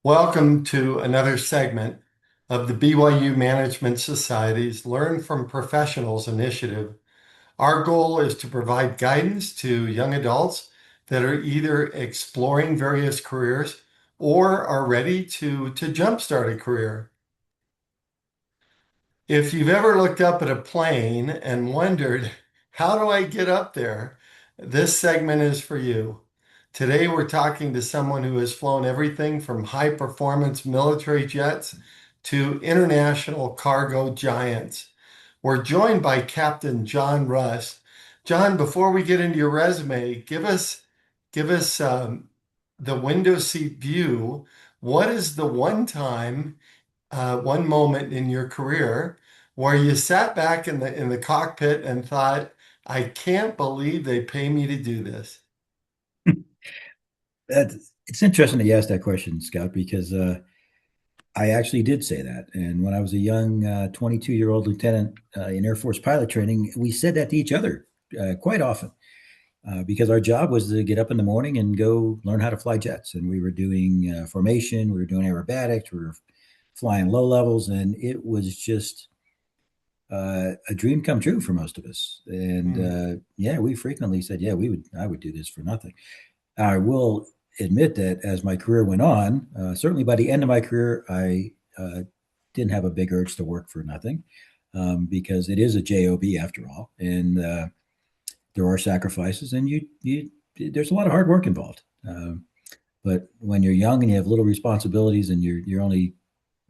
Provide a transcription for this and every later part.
Welcome to another segment of the BYU Management Society's Learn from Professionals initiative. Our goal is to provide guidance to young adults that are either exploring various careers or are ready to jumpstart a career. If you've ever looked up at a plane and wondered, how do I get up there? This segment is for you. Today, we're talking to someone who has flown everything from high performance military jets to international cargo giants. We're joined by Captain John Russ. John, before we get into your resume, give us the window seat view. What is the one moment in your career where you sat back in the cockpit and thought, I can't believe they pay me to do this? It's interesting that you asked that question, Scott, because I actually did say that. And when I was a young 22-year-old lieutenant in Air Force pilot training, we said that to each other quite often because our job was to get up in the morning and go learn how to fly jets. And we were doing formation, we were doing aerobatics, we were flying low levels, and it was just a dream come true for most of us. And Hmm. yeah, we frequently said, yeah, I would do this for nothing. I will admit that as my career went on, certainly by the end of my career, I didn't have a big urge to work for nothing because it is a job after all, and there are sacrifices, and you there's a lot of hard work involved. But when you're young and you have little responsibilities, and your only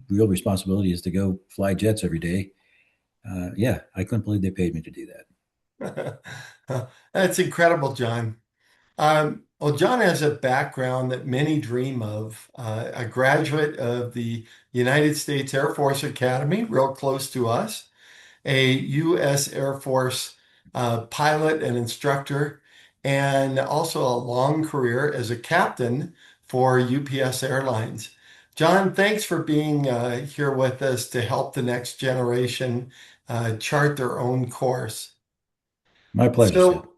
real responsibility is to go fly jets every day, yeah, I couldn't believe they paid me to do that. That's incredible, John. Well, John has a background that many dream of, a graduate of the United States Air Force Academy, real close to us, a U.S. Air Force pilot and instructor, and also a long career as a captain for UPS Airlines. John, thanks for being here with us to help the next generation chart their own course. My pleasure, Scott. So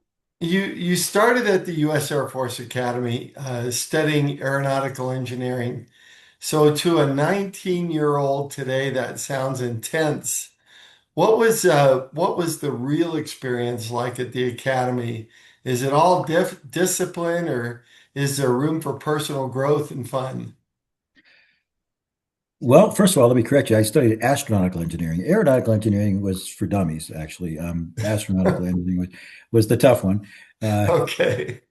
you started at the U.S. Air Force Academy studying aeronautical engineering. So to a 19-year-old today, that sounds intense. What was the real experience like at the academy? Is it all discipline, or is there room for personal growth and fun? Well, first of all, let me correct you. I studied astronautical engineering. Aeronautical engineering was for dummies, actually. Astronautical engineering was the tough one. Uh, Okay.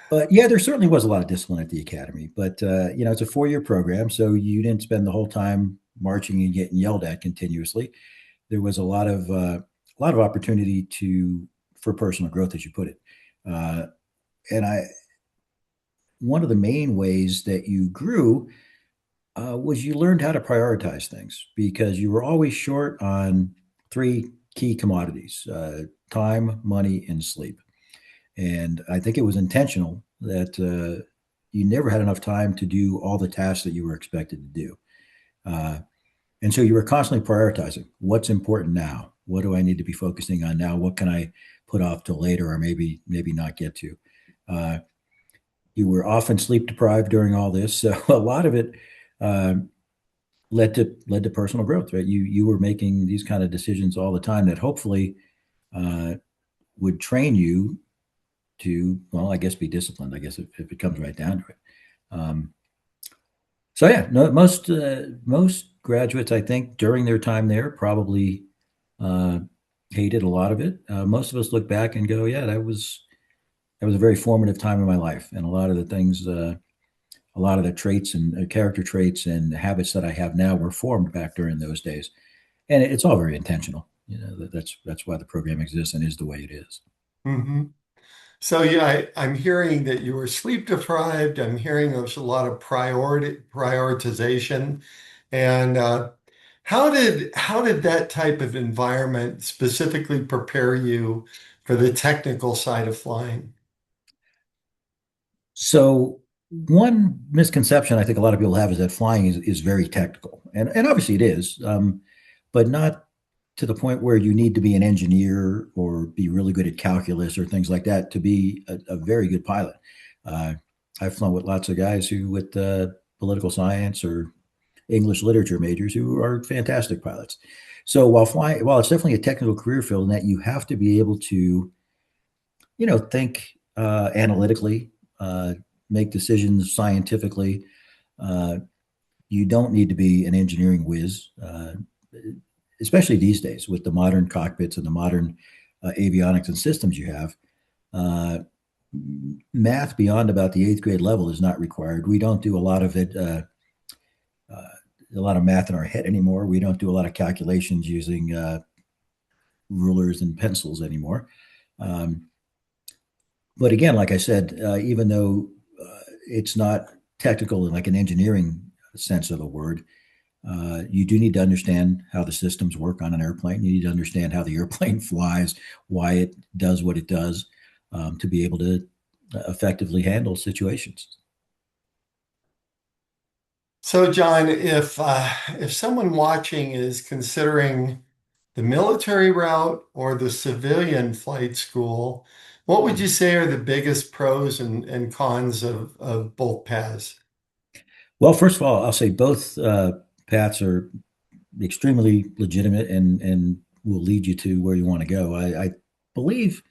but yeah, there certainly was a lot of discipline at the academy. But it's a 4-year program, so you didn't spend the whole time marching and getting yelled at continuously. There was a lot of opportunity for personal growth, as you put it. Uh, and I one of the main ways that you grew was you learned how to prioritize things because you were always short on three key commodities: time, money, and sleep. And I think it was intentional that you never had enough time to do all the tasks that you were expected to do. Uh, and so you were constantly prioritizing what's important now. What do I need to be focusing on now? What can I put off till later, or maybe not get to? Uh, you were often sleep deprived during all this, so a lot of it uh, led to personal growth. Right? You were making these kind of decisions all the time that hopefully uh, would train you to, well, I guess, be disciplined. I guess if it comes right down to it. Um, so yeah, no, most graduates, I think, during their time there probably uh, hated a lot of it. Most of us look back and go, yeah, that was a very formative time in my life, and a lot of the things, a lot of the traits and character traits and habits that I have now were formed back during those days, and it's all very intentional. That's why the program exists and is the way it is. Hmm. So yeah, I'm hearing that you were sleep deprived. I'm hearing there's a lot of prioritization. And how did that type of environment specifically prepare you for the technical side of flying? So one misconception I think a lot of people have is that flying is very technical, and obviously it is, but not to the point where you need to be an engineer or be really good at calculus or things like that to be a very good pilot. Uh, I've flown with lots of guys who, with political science or English literature majors who are fantastic pilots. So while it's definitely a technical career field, in that you have to be able to, think analytically, make decisions scientifically. Uh, you don't need to be an engineering whiz, especially these days with the modern cockpits and the modern avionics and systems you have. Uh, Math beyond about the eighth grade level is not required. We don't do a lot of it, uh, a lot of math in our head anymore. We don't do a lot of calculations using rulers and pencils anymore. Um, but again, like I said, even though it's not technical in like an engineering sense of the word, you do need to understand how the systems work on an airplane. You need to understand how the airplane flies, why it does what it does, to be able to effectively handle situations. So, John, if someone watching is considering the military route or the civilian flight school, what would you say are the biggest pros and cons of both paths? Well, first of all, I'll say both paths are extremely legitimate and will lead you to where you want to go. I believe,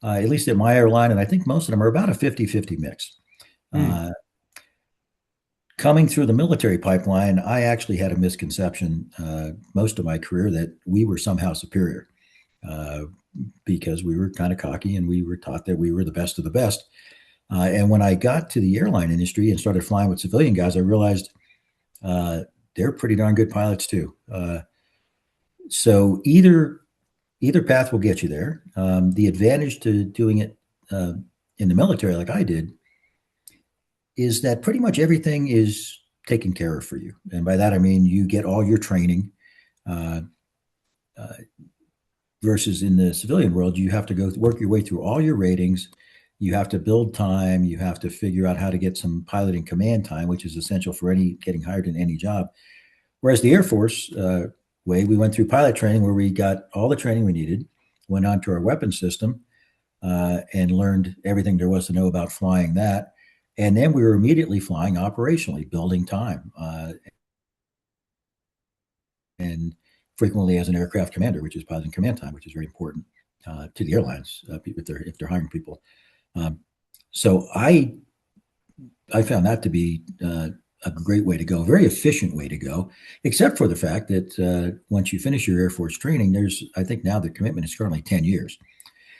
at least at my airline, and I think most of them are about a 50-50 mix. Hmm. Uh, Coming through the military pipeline, I actually had a misconception most of my career that we were somehow superior uh, because we were kind of cocky and we were taught that we were the best of the best. And when I got to the airline industry and started flying with civilian guys, I realized uh, they're pretty darn good pilots too. So either path will get you there. The advantage to doing it uh, in the military, like I did, is that pretty much everything is taken care of for you. And by that, I mean you get all your training. Uh, uh, Versus in the civilian world, you have to go work your way through all your ratings. You have to build time. You have to figure out how to get some piloting command time, which is essential for any getting hired in any job. Whereas the Air Force way, we went through pilot training where we got all the training we needed, went on to our weapon system, and learned everything there was to know about flying that. And then we were immediately flying operationally, building time, and frequently as an aircraft commander, which is piloting command time, which is very important to the airlines if they're hiring people. Um, so I found that to be a great way to go, a very efficient way to go, except for the fact that once you finish your Air Force training, I think now the commitment is currently 10 years.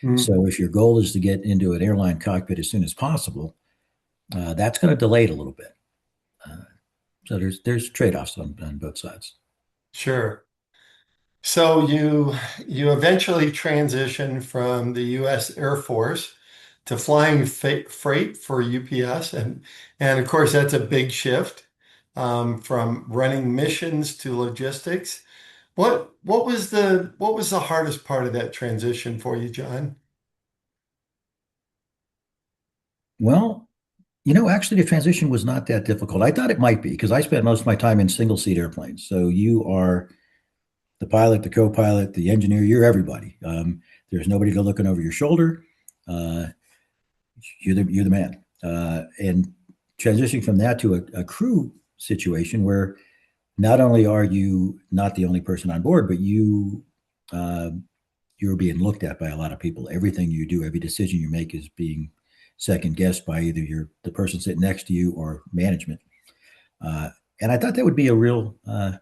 Hmm. So if your goal is to get into an airline cockpit as soon as possible, that's going to delay it a little bit. Uh, so there's trade-offs on both sides. Sure. So you eventually transitioned from the U.S. Air Force to flying freight for UPS, and of course that's a big shift from running missions to logistics. What was the hardest part of that transition for you, John? Well, actually, the transition was not that difficult. I thought it might be because I spent most of my time in single seat airplanes. So you are the pilot, the co pilot, the engineer, you're everybody. There's nobody looking over your shoulder. Uh, you're the man. And transitioning from that to a crew situation where not only are you not the only person on board, but uh, you're being looked at by a lot of people. Everything you do, every decision you make is being second guessed by either the person sitting next to you or management. Uh, and I thought that would be I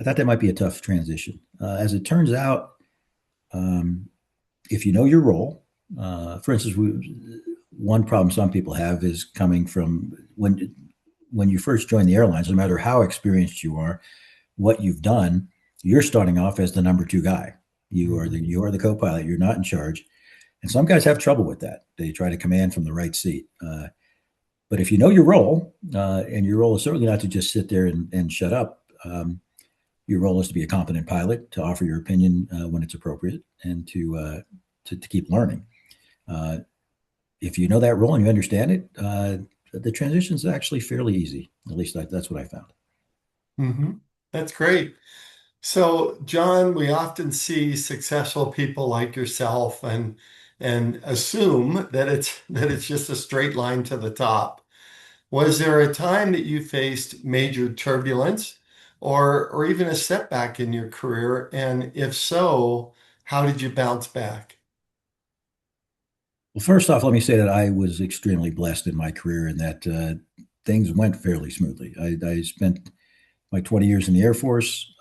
thought that might be a tough transition. As it turns out, um, if you know your role, for instance, one problem some people have is coming from when you first join the airlines. No matter how experienced you are, what you've done, you're starting off as the number two guy. You are the co-pilot. You're not in charge, and some guys have trouble with that. They try to command from the right seat. But if you know your role, and your role is certainly not to just sit there and shut up. Your role is to be a competent pilot, to offer your opinion when it's appropriate, and to keep learning. Uh, if you know that role and you understand it, the transition is actually fairly easy. At least that's what I found. Hmm. That's great. So, John, we often see successful people like yourself and assume that it's just a straight line to the top. Was there a time that you faced major turbulence or even a setback in your career? And if so, how did you bounce back? Well, first off, let me say that I was extremely blessed in my career and that things went fairly smoothly. I spent my 20 years in the Air Force.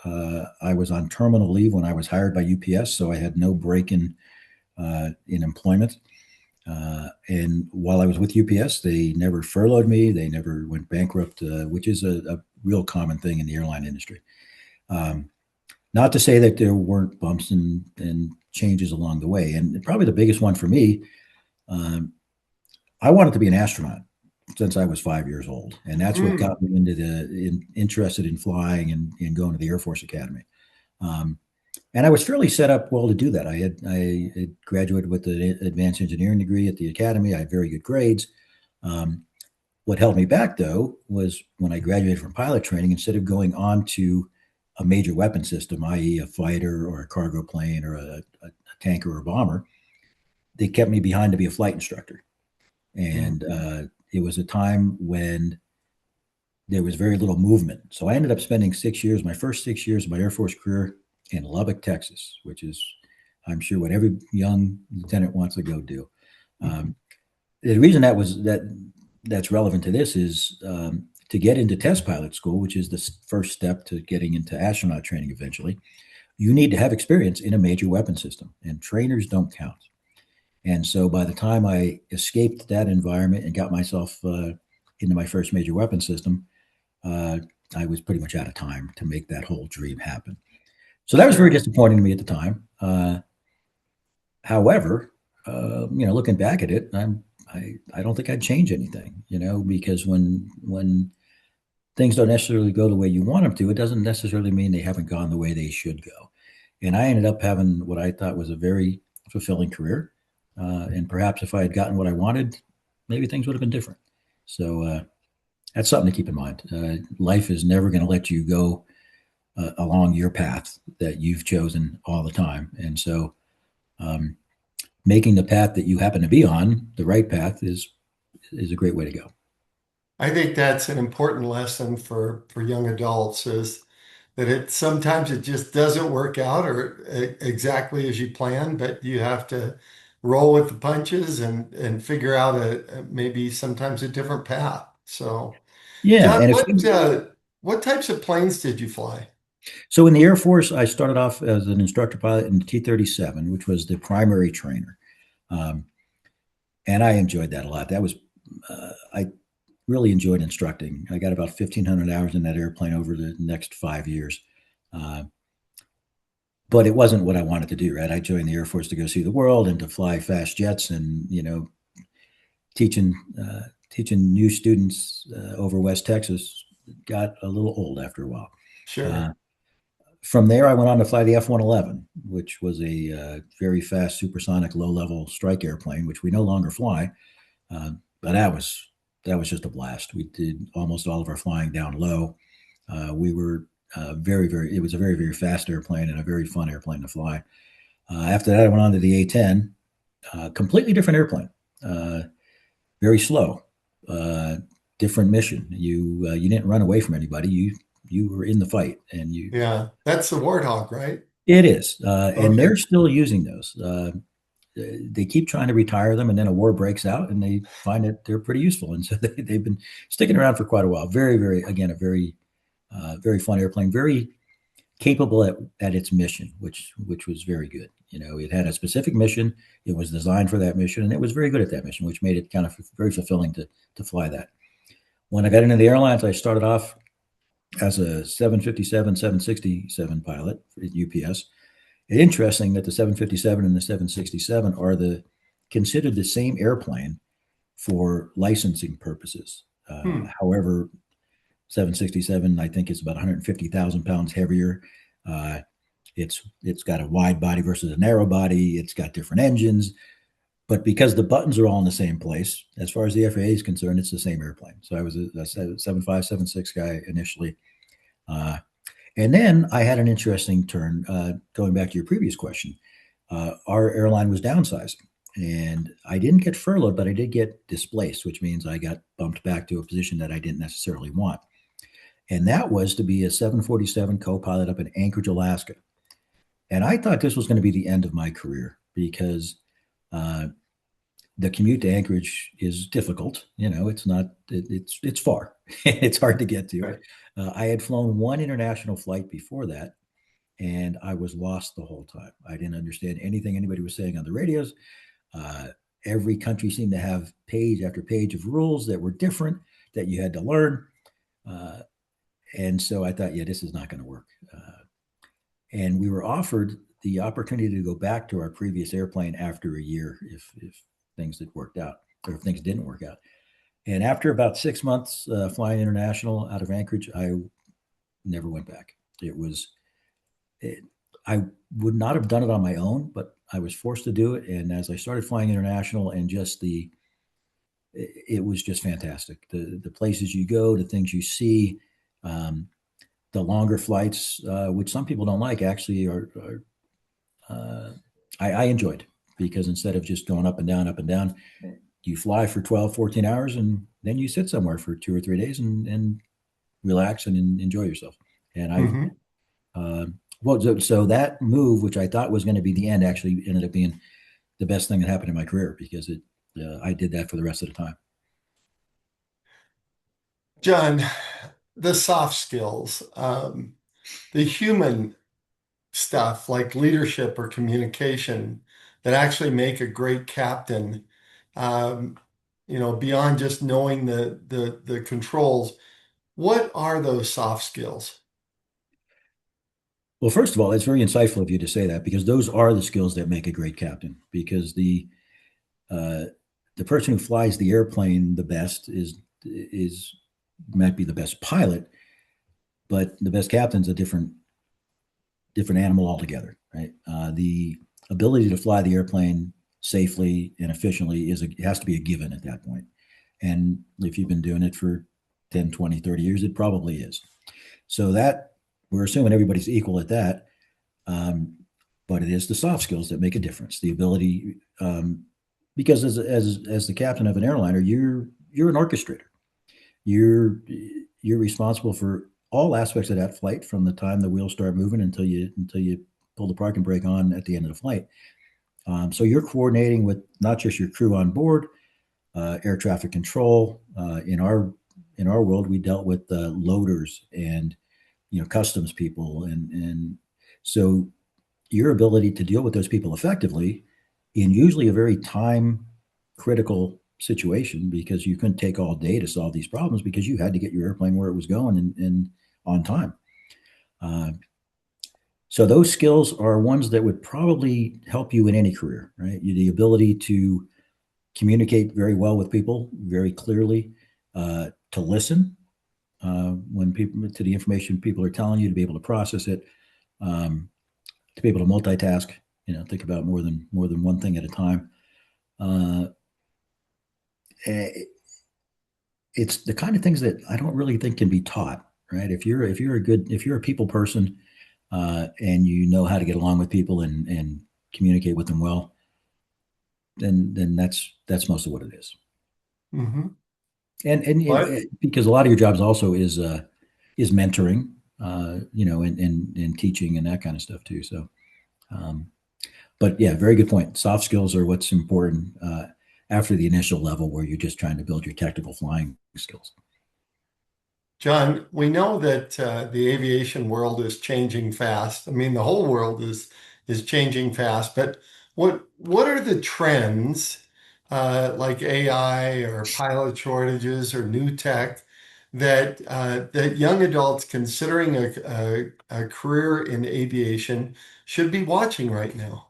I was on terminal leave when I was hired by UPS, so I had no break in employment. And while I was with UPS, they never furloughed me. They never went bankrupt, which is a real common thing in the airline industry. Um, Not to say that there weren't bumps and changes along the way. And probably the biggest one for me, um, I wanted to be an astronaut since I was 5 years old, and that's what Hmm. got me into interested in flying and going to the Air Force Academy. Um, and I was fairly set up well to do that. I had graduated with an advanced engineering degree at the academy. I had very good grades. Um, what held me back, though, was when I graduated from pilot training. Instead of going on to a major weapon system, i.e., a fighter or a cargo plane or a tanker or a bomber, they kept me behind to be a flight instructor. And it was a time when there was very little movement. So I ended up spending 6 years, my first 6 years of my Air Force career in Lubbock, Texas, which is, I'm sure, what every young lieutenant wants to go do. Um, the reason that's relevant to this is to get into test pilot school, which is the first step to getting into astronaut training eventually. You need to have experience in a major weapon system, and trainers don't count. And so by the time I escaped that environment and got myself into my first major weapon system, uh, I was pretty much out of time to make that whole dream happen. So that was very Sure. disappointing to me at the time. However, looking back at it, I don't think I'd change anything, because when things don't necessarily go the way you want them to, it doesn't necessarily mean they haven't gone the way they should go. And I ended up having what I thought was a very fulfilling career. And perhaps if I had gotten what I wanted, maybe things would have been different. So that's something to keep in mind. Life is never going to let you go along your path that you've chosen all the time. And so um, making the path that you happen to be on the right path is a great way to go. I think that's an important lesson for young adults is that it sometimes it just doesn't work out or exactly as you plan, but you have to roll with the punches and figure out maybe sometimes a different path. So, Yeah, John, and if you, what types of planes did you fly? so in the Air Force, I started off as an instructor pilot in the T-37, which was the primary trainer, um, and I enjoyed that a lot. I really enjoyed instructing. I got about 1,500 hours in that airplane over the next 5 years. Uh, but it wasn't what I wanted to do, right? I joined the Air Force to go see the world and to fly fast jets, and teaching teaching new students over West Texas got a little old after a while. Uh, Sure. from there, I went on to fly the F-111, which was a very fast supersonic low-level strike airplane, which we no longer fly. But that was just a blast. We did almost all of our flying down low. We were very, very. It was a very, very fast airplane and a very fun airplane to fly. After that, I went on to the A-10, completely different airplane, uh, very slow, uh, different mission. You didn't run away from anybody. You were in the fight, and you. Yeah, that's the Warthog, right? It is, and they're Okay. still using those. They keep trying to retire them, and then a war breaks out, and they find that they're pretty useful, and so they've been sticking around for quite a while. Very, very, again, a very, very fun airplane, very capable at its mission, which was very good. It had a specific mission. It was designed for that mission, and it was very good at that mission, which made it kind of very fulfilling to fly that. When I got into the airlines, I started off as a 757, 767 pilot at UPS. It's interesting that the 757 and the 767 are the considered the same airplane for licensing purposes. Hmm. However, 767 I think is about 150,000 pounds heavier. Uh, it's got a wide body versus a narrow body. It's got different engines, but because the buttons are all in the same place, as far as the FAA is concerned, it's the same airplane. So I was a 75, 76 guy initially. Uh, and then I had an interesting turn going back to your previous question. Our airline was downsizing. And I didn't get furloughed, but I did get displaced, which means I got bumped back to a position that I didn't necessarily want. And that was to be a 747 co-pilot up in Anchorage, Alaska. And I thought this was going to be the end of my career because uh, the commute to Anchorage is difficult. It's not, it's far. It's hard to get to. Right. I had flown one international flight before that, and I was lost the whole time. I didn't understand anything anybody was saying on the radios. Uh, every country seemed to have page after page of rules that were different that you had to learn. Uh, and so I thought, yeah, this is not going to work. And we were offered the opportunity to go back to our previous airplane after a year if things had worked out or if things didn't work out. And after about 6 months flying international out of Anchorage, I never went back. It was, it, I would not have done it on my own, but I was forced to do it. And as I started flying international and it was just fantastic. The places you go, the things you see, um, the longer flights, which some people don't like, actually are I enjoyed because instead of just going up and down, you fly for 12, 14 hours and then you sit somewhere for 2 or 3 days and relax and enjoy yourself. And Hmm. so that move, which I thought was going to be the end, actually ended up being the best thing that happened in my career because I did that for the rest of the time. John, the soft skills, the human stuff like leadership or communication that actually make a great captain, um, beyond just knowing the controls, what are those soft skills? Well, first of all, it's very insightful of you to say that because those are the skills that make a great captain. Because uh, the person who flies the airplane the best is might be the best pilot, but the best captain's a different animal altogether, right? The ability to fly the airplane safely and efficiently has to be a given at that point. And if you've been doing it for 10, 20, 30 years, it probably is. So that we're assuming everybody's equal at that. Um, but it is the soft skills that make a difference. The ability, because as the captain of an airliner, you're an orchestrator. You're you're responsible for all aspects of that flight from the time the wheels start moving until you pull the parking brake on at the end of the flight. So you're coordinating with not just your crew on board, air traffic control. In our world, we dealt with loaders and customs people, and so your ability to deal with those people effectively in usually a very time critical situation because you couldn't take all day to solve these problems because you had to get your airplane where it was going and on time. Uh, so those skills are ones that would probably help you in any career, right? The ability to communicate very well with people, very clearly, to listen when people to the information people are telling you, to be able to process it, um, to be able to multitask, think about more than one thing at a time. Uh, eh, it's the kind of things that I don't really think can be taught, right? If you're a people person and you know how to get along with people and communicate with them well, then that's most of what it is. Hmm. And What? because a lot of your jobs also is mentoring, and teaching and that kind of stuff too. So um, but yeah, very good point. Soft skills are what's important after the initial level where you're just trying to build your technical flying skills. John, we know that the aviation world is changing fast. I mean, the whole world is changing fast. But what are the trends like AI or pilot shortages or new tech that young adults considering a career in aviation should be watching right now?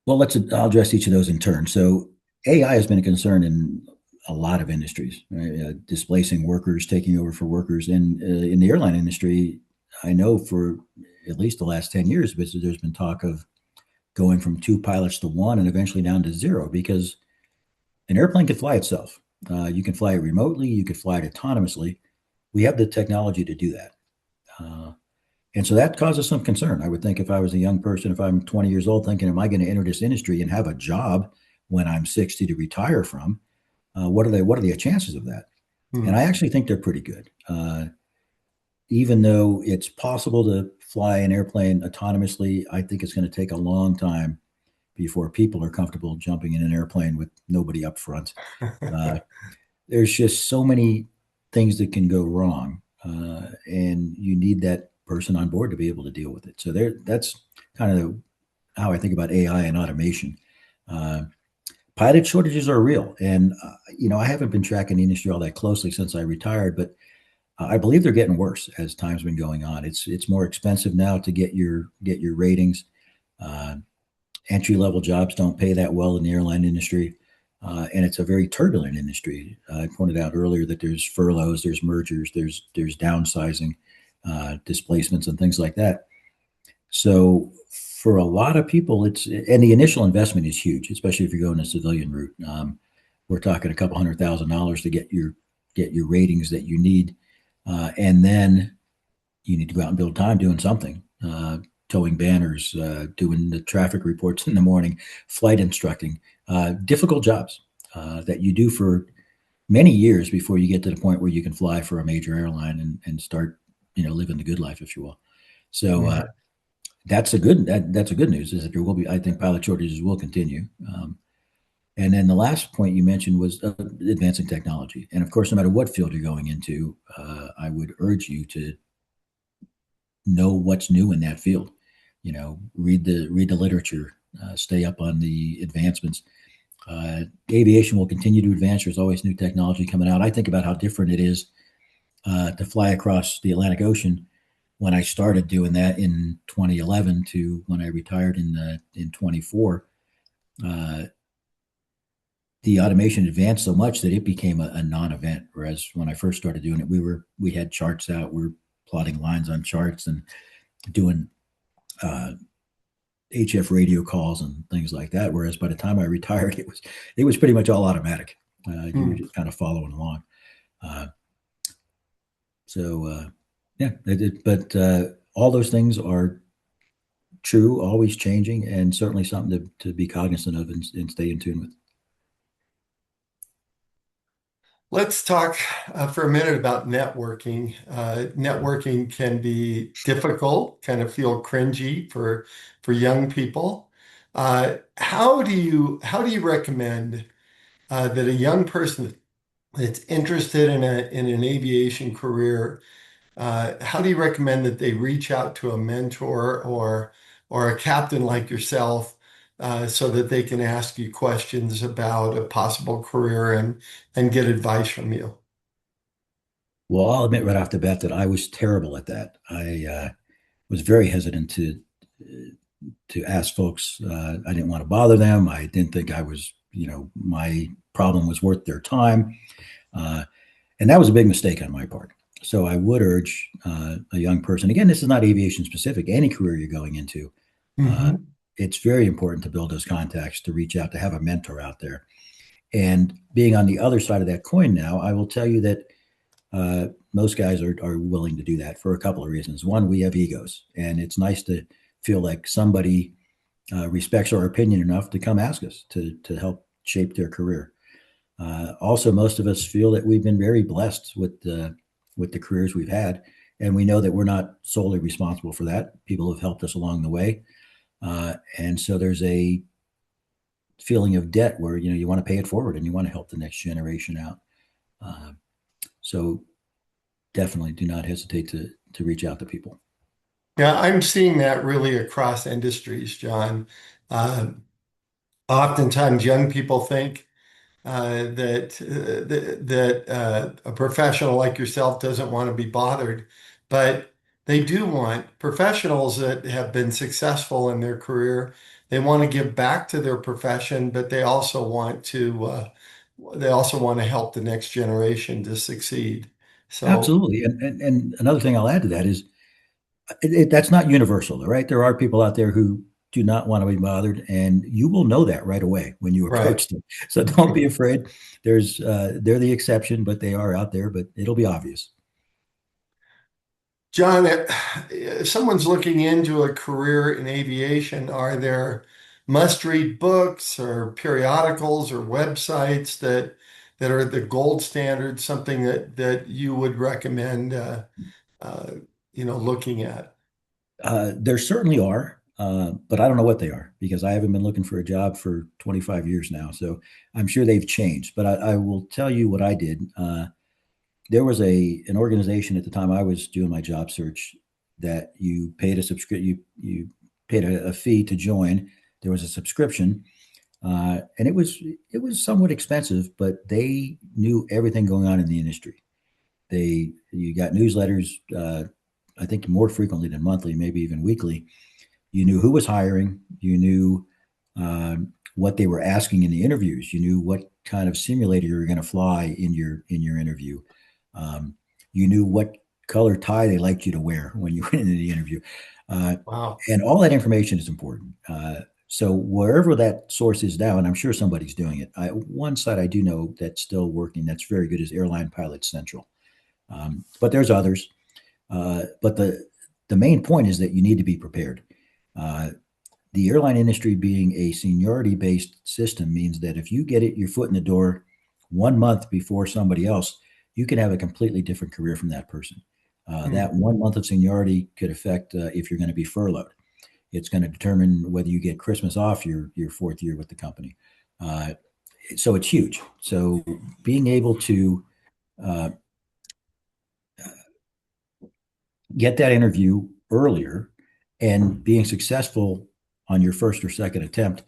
Well, I'll address each of those in turn. So AI has been a concern in a lot of industries, right? Displacing workers, taking over for workers. And in the airline industry, I know for at least the last 10 years, there's been talk of going from two pilots to one and eventually down to zero because an airplane can fly itself. You can fly it remotely, you can fly it autonomously. We have the technology to do that. Uh, And so that causes some concern. I would think if I was a young person, if I'm 20 years old, thinking, am I going to enter this industry and have a job when I'm 60 to retire from? What are the chances of that? And Hmm. I actually think they're pretty good. Even though it's possible to fly an airplane autonomously, I think it's going to take a long time before people are comfortable jumping in an airplane with nobody up front. Uh, there's just so many things that can go wrong, and you need that person on board to be able to deal with it. So that's kind of how I think about AI and automation. Uh, Pilot shortages are real, and I haven't been tracking the industry all that closely since I retired, but I believe they're getting worse as time's been going on. It's more expensive now to get your ratings. Uh, Entry level jobs don't pay that well in the airline industry, and it's a very turbulent industry. I pointed out earlier that there's furloughs, there's mergers, there's downsizing, displacements, and things like that. So for a lot of people, the initial investment is huge, especially if you're going a civilian route. We're talking a couple $100,000 to get your ratings that you need, and then you need to go out and build time doing something, towing banners, doing the traffic reports in the morning, flight instructing, difficult jobs that you do for many years before you get to the point where you can fly for a major airline and start, living the good life, if you will. So Yeah. that's a good news is that there will be, I think, pilot shortages will continue. And then the last point you mentioned was advancing technology. And of course, no matter what field you're going into, I would urge you to know what's new in that field. Read the literature, stay up on the advancements. Aviation will continue to advance. There's always new technology coming out. I think about how different it is to fly across the Atlantic Ocean when I started doing that in 2011 to when I retired in 24. Uh, the automation advanced so much that it became a non-event. Whereas when I first started doing it, we had charts out, we were plotting lines on charts and doing uh, HF radio calls and things like that. Whereas by the time I retired, it was pretty much all automatic. You were Hmm. just kind of following along. Uh, so yeah, but all those things are true, always changing, and certainly something to be cognizant of and stay in tune with. Let's talk for a minute about networking. Networking can be difficult, kind of feel cringy for young people. How do you recommend that a young person that's interested in an aviation career, how do you recommend that they reach out to a mentor or a captain like yourself, so that they can ask you questions about a possible career and get advice from you? Well, I'll admit right off the bat that I was terrible at that. I was very hesitant to ask folks. I didn't want to bother them. I didn't think I was, my problem was worth their time. Uh, and that was a big mistake on my part. So I would urge a young person, again, this is not aviation specific, any career you're going into, uh, Hmm. it's very important to build those contacts, to reach out, to have a mentor out there. And being on the other side of that coin now, I will tell you that most guys are willing to do that for a couple of reasons. One, we have egos, and it's nice to feel like somebody respects our opinion enough to come ask us to help shape their career. Also, most of us feel that we've been very blessed with the careers we've had, and we know that we're not solely responsible for that. People have helped us along the way, and so there's a feeling of debt where you want to pay it forward and you want to help the next generation out. Uh, so definitely do not hesitate to reach out to people. Yeah, I'm seeing that really across industries, John. Uh, Oftentimes, young people think that a professional like yourself doesn't want to be bothered, but they do want professionals that have been successful in their career. They want to give back to their profession, but they also want to help the next generation to succeed. So, Absolutely, and another thing I'll add to that is that's not universal, right? There are people out there who do not want to be bothered, and you will know that right away when you right. approach them. So don't be afraid. They're the exception, but they are out there. But it'll be obvious. John, if someone's looking into a career in aviation, are there must-read books or periodicals or websites that are the gold standard, something that you would recommend uh, looking at? There certainly are, but I don't know what they are because I haven't been looking for a job for 25 years now. So I'm sure they've changed. But I will tell you what I did. There was an organization at the time I was doing my job search that you paid a subscription. You paid a fee to join. There was a subscription, and it was somewhat expensive, but they knew everything going on in the industry. You got newsletters. I think more frequently than monthly, maybe even weekly. You knew who was hiring. You knew what they were asking in the interviews. You knew what kind of simulator you were going to fly in your interview. Um, you knew what color tie they liked you to wear when you went into the interview, uh, Wow. and all that information is important. So wherever that source is now, and I'm sure somebody's doing it. One site I do know that's still working that's very good is Airline Pilot Central, but there's others. But the main point is that you need to be prepared. Uh, the airline industry being a seniority based system means that if you get your foot in the door 1 month before somebody else, you can have a completely different career from that person. Hmm. That 1 month of seniority could affect if you're going to be furloughed. It's going to determine whether you get Christmas off your fourth year with the company. Uh, so it's huge. So being able to uh, get that interview earlier and being successful on your first or second attempt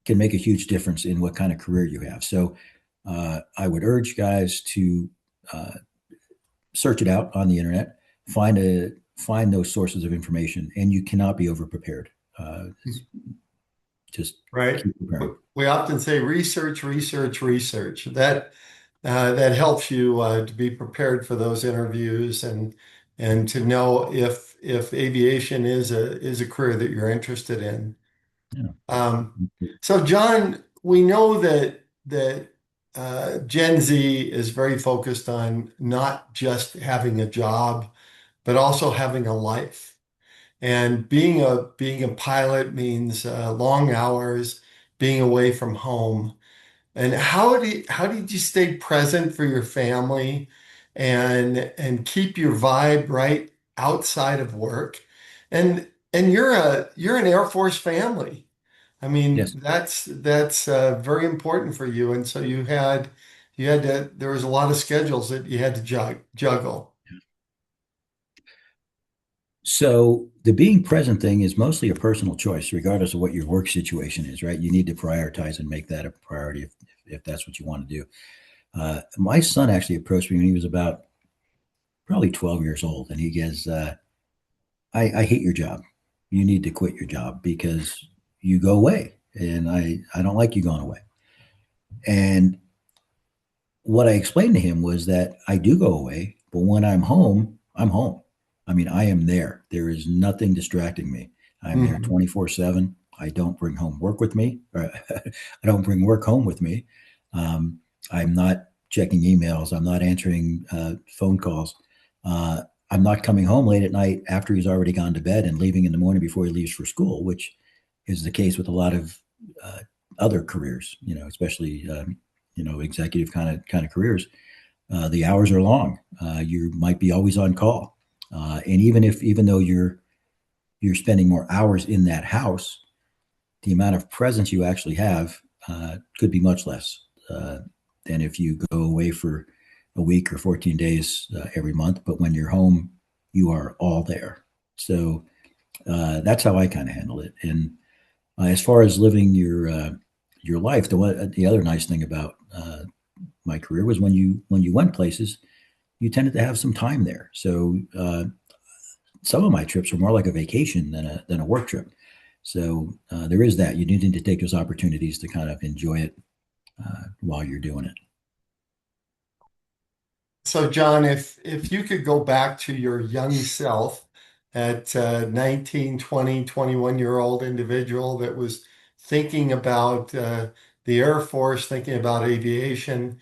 can make a huge difference in what kind of career you have. So I would urge guys to uh, search it out on the internet, find those sources of information, and you cannot be over prepared. Just Right. keep preparing. We often say research, research, research. That helps you to be prepared for those interviews and to know if aviation is a career that you're interested in. Yeah. Um, so, John, we know that Gen Z is very focused on not just having a job, but also having a life. And being a pilot means long hours, being away from home. And how did you stay present for your family and keep your vibe right outside of work? And you're an Air Force family. I mean, Yes. that's very important for you. And so you had to there was a lot of schedules that you had to juggle. So the being present thing is mostly a personal choice, regardless of what your work situation is, right? You need to prioritize and make that a priority if that's what you want to do. My son actually approached me when he was about probably 12 years old, and he goes, I hate your job. You need to quit your job because you go away, and I don't like you going away. And what I explained to him was that I do go away, but when I'm home, I'm home. I mean, I am there. There is nothing distracting me. I'm there Mhm. 24/7. I don't bring home work with me. Or I don't bring work home with me. Um, I'm not checking emails. I'm not answering phone calls. Uh, I'm not coming home late at night after he's already gone to bed and leaving in the morning before he leaves for school, which is the case with a lot of uh, other careers, especially executive kind of careers. The hours are long. You might be always on call, and even though you're spending more hours in that house, the amount of presence you actually have could be much less than if you go away for a week or 14 days every month. But when you're home, you are all there. So that's how I kind of handle it. And as far as living your life, the other nice thing about my career was when you went places, you tended to have some time there. So some of my trips were more like a vacation than a work trip. So there is that. You do need to take those opportunities to kind of enjoy it while you're doing it. So, John, if you could go back to your young self at 19, 20, 21-year-old individual that was thinking about the Air Force, thinking about aviation,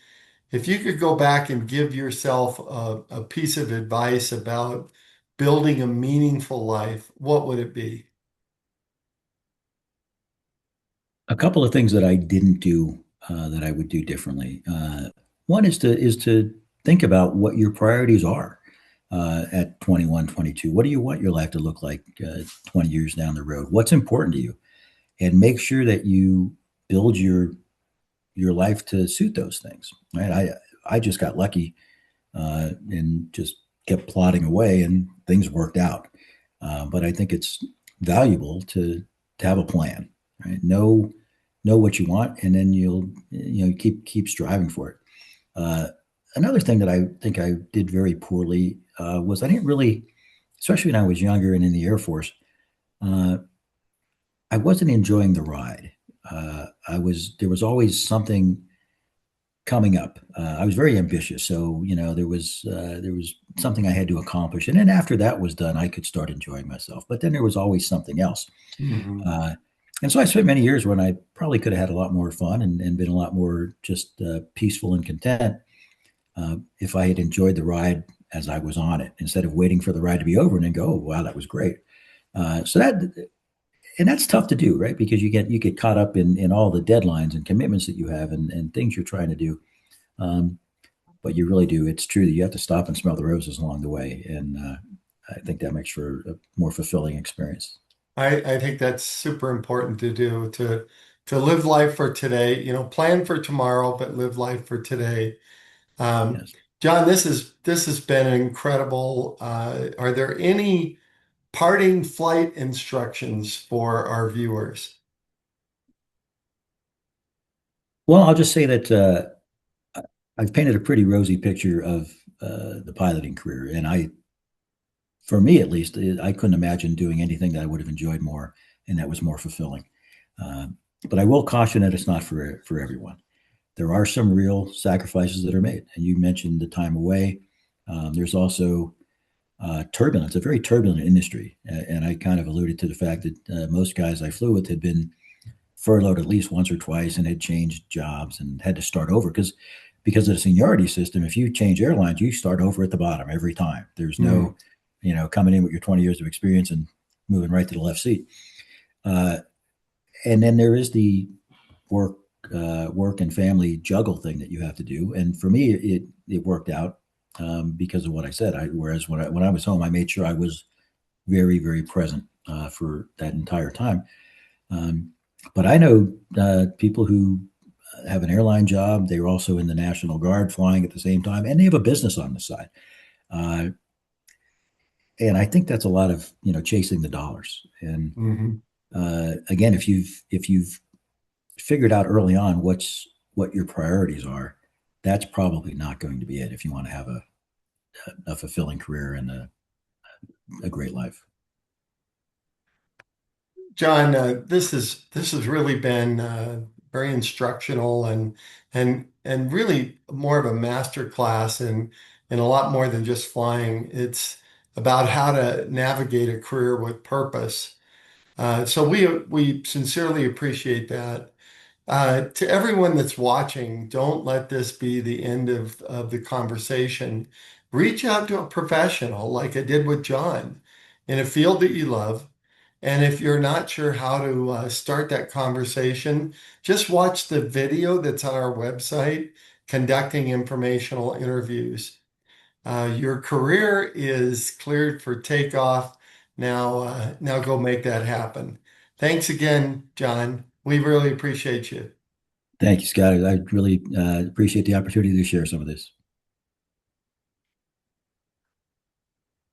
if you could go back and give yourself a piece of advice about building a meaningful life, what would it be? A couple of things that I didn't do that I would do differently. One is to think about what your priorities are at 21, 22. What do you want your life to look like 20 years down the road? What's important to you? And make sure that you build your life to suit those things. Right? I just got lucky and just kept plodding away, and things worked out. But I think it's valuable to have a plan. Right? Know what you want, and then you'll keep striving for it. Uh, Another thing that I think I did very poorly was I didn't really, especially when I was younger and in the Air Force, uh, I wasn't enjoying the ride. There was always something coming up. I was very ambitious, so there was something I had to accomplish, and then after that was done, I could start enjoying myself. But then there was always something else, Mhm. uh, and so I spent many years when I probably could have had a lot more fun and been a lot more just peaceful and content if I had enjoyed the ride as I was on it, instead of waiting for the ride to be over and then go, "Oh, wow, that was great." So that and that's tough to do, right? Because you get caught up in all the deadlines and commitments that you have and things you're trying to do. Um, but you really do. It's true that you have to stop and smell the roses along the way, and I think that makes for a more fulfilling experience. I think that's super important to do to live life for today, plan for tomorrow, but live life for today. Um, Yes. John, this has been incredible. Are there any parting flight instructions for our viewers? Well, I'll just say that I've painted a pretty rosy picture of the piloting career, and for me at least, I couldn't imagine doing anything that I would have enjoyed more and that was more fulfilling. Uh, but I will caution that it's not for everyone. There are some real sacrifices that are made, and you mentioned the time away. There's also turbulence, a very turbulent industry, and I kind of alluded to the fact that most guys I flew with had been furloughed at least once or twice and had changed jobs and had to start over because of the seniority system. If you change airlines, you start over at the bottom every time. There's Hmm. no, coming in with your 20 years of experience and moving right to the left seat. Uh, and then there is the work, work and family juggle thing that you have to do. And for me, it worked out because of what I said. Whereas when I was home, I made sure I was very, very present for that entire time. Um, but I know people who have an airline job. They're also in the National Guard flying at the same time, and they have a business on the side. Uh, and I think that's a lot of chasing the dollars. And Hmm. again, if you've figured out early on what your priorities are, that's probably not going to be it if you want to have a fulfilling career and a great life. John, this has really been very instructional and really more of a master class in a lot more than just flying. It's about how to navigate a career with purpose. So we sincerely appreciate that. To everyone that's watching, don't let this be the end of the conversation. Reach out to a professional like I did with John in a field that you love. And if you're not sure how to start that conversation, just watch the video that's on our website, Conducting Informational Interviews. Your career is cleared for takeoff. Now go make that happen. Thanks again, John. We really appreciate you. Thank you, Scott. I really appreciate the opportunity to share some of this.